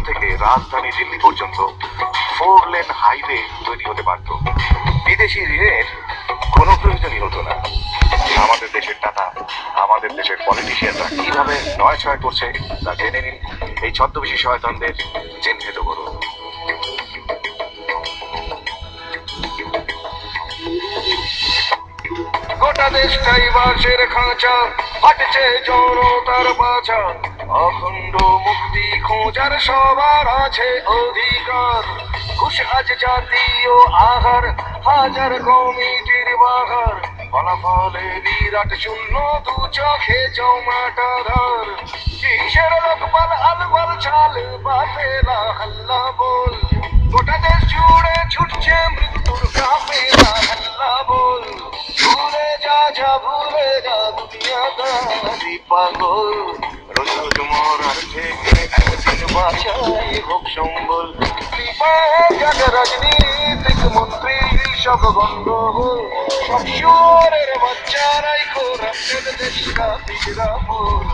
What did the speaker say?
থেকে রাজধানী দিল্লি পর্যন্ত 4 লেন হাইওয়ে তৈরি হতে পারত। বিদেশি ঋণের কোনো প্রয়োজনই হতো না। আমাদের দেশের টাকা, আমাদের দেশের পলিটিশিয়ানরা কিভাবে নয় ছয় করছে তা জেনে নিন এই ছদ্মবেশী শয়তানদের চিহ্নিত করুন। গোটা দেশটাই বাঁশের খাঁচা, ফাটছে জনতার বাঁচা। অখণ্ড মুক্তি খোঁজার সবার আছে অধিকার। ঘুষ আজ জাতীয় আহার, হাজার কমিটির বাহার। ফলাফলে বিরাট শূন্য, দু চোখে জমাটাধার। কিসের লোকপাল আলবাল চাল, বাফেলা হাল্লা বল। গোটা দেশ জুড়ে ছুটছে মৃত্যুর কাফেলা হাল্লা বল। ভুলে যা যা ভুলে যা দুনিয়াদারি পাগল। রোজ রোজ মরার থেকে একদিন বাঁচাই হোক সম্বল। রাজনীতিক মন্ত্রী সব গন্ডগোল, সব শুয়োরের বাচ্চারাই করাপ্টেড দেশটা বিরামল।